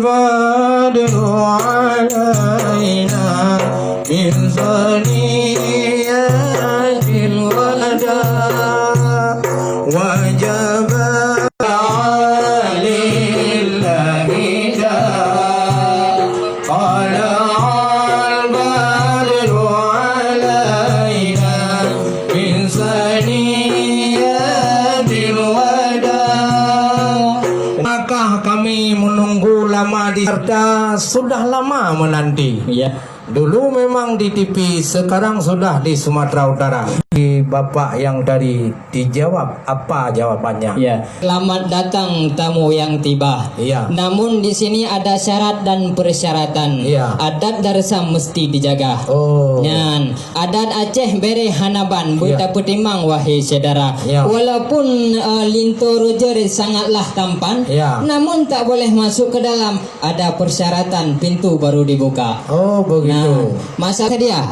البدر علينا من ثنيات الوداع وجب لله طلع البدر علينا من ثنيات الوداع. Maka kami menunggu lama di Jakarta, sudah lama menanti. Iya. Dulu memang di TV, sekarang sudah di Sumatera Utara. Bapak yang dari dijawab apa jawabannya? Ya, selamat datang tamu yang tiba. Iya. Namun di sini ada syarat dan persyaratan. Iya. Adat darsa mesti dijaga. Oh. Nyan, adat Aceh bere Hanaban buta petimang wahai saudara. Iya. Walaupun Linto Roger sangatlah tampan, Iya. namun tak boleh masuk ke dalam. Ada persyaratan, pintu baru dibuka. Oh begitu. Nah, masa ke dia.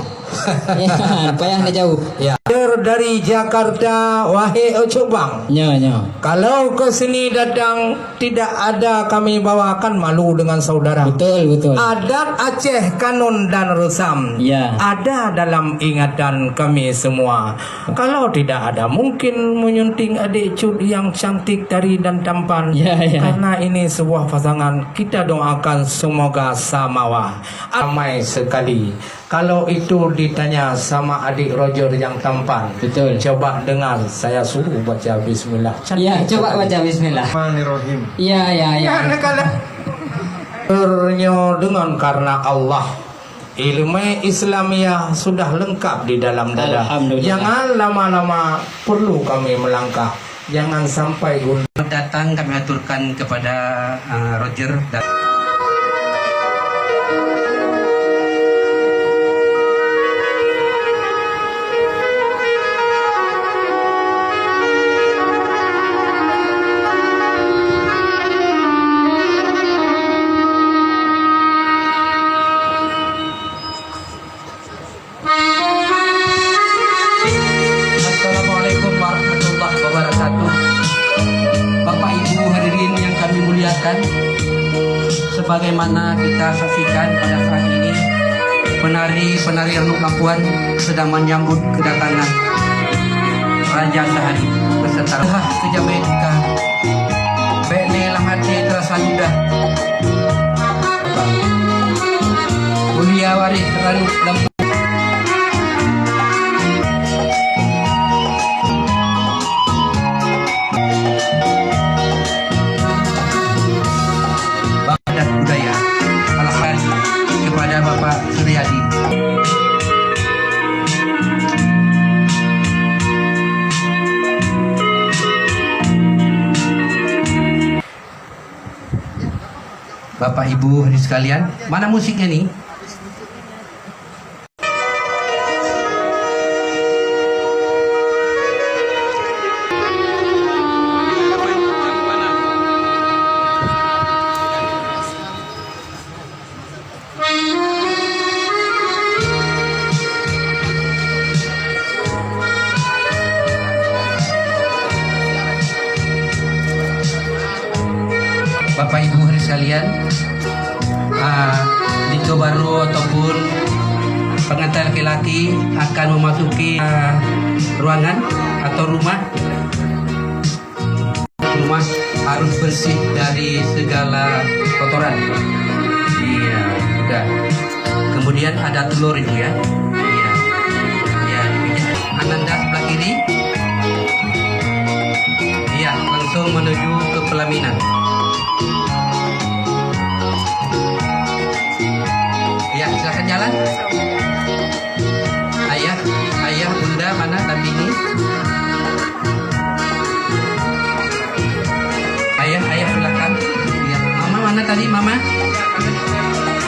Ya, payahnya jauh. Ya. Dari Jakarta, wahai Ocobang. Nya. Kalau ke sini datang tidak ada kami bawakan, malu dengan saudara. Betul. Adat Aceh, kanun dan rusam Ya. ada dalam ingatan kami semua. Kalau tidak ada, mungkin menyunting adik cut yang cantik dari dan tampan. Ya. Karena ini sebuah pasangan, kita doakan semoga samawa. Ramai sekali. Kalau itu ditanya sama adik Roger yang tampan, Betul. coba dengar, saya suruh baca bismillah. Ya, coba baca bismillah. Bismillahirrahmanirrahim. Ya. Dengan karena Allah, ilmu Islamiyah sudah lengkap di dalam dada. Alhamdulillah. Jangan lama-lama, perlu kami melangkah. Jangan sampai datang kami aturkan kepada Roger dan Assalamualaikum warahmatullahi wabarakatuh. Bapak Ibu hadirin yang kami muliakan, sebagaimana kita saksikan pada saat ini, penari-penari Ranuk Lapuan sedang menyambut kedatangan Raja Sahari beserta Kejamaica. Bekne lah hati terasa mudah. Mulia waris Ranuk Lapuan. Dan budaya alhamdulillah kepada Bapak Suryadi. Bapak Ibu hadirin sekalian, mana musiknya nih? Bapak Ibu hadirin sekalian, Dito baru ataupun pengantin laki-laki akan memasuki ruangan atau rumah harus bersih dari segala kotoran. Iya, udah. Kemudian ada telur itu ya. Iya, dipijak. Ananda sebelah kiri. Iya, langsung menuju ke pelaminan.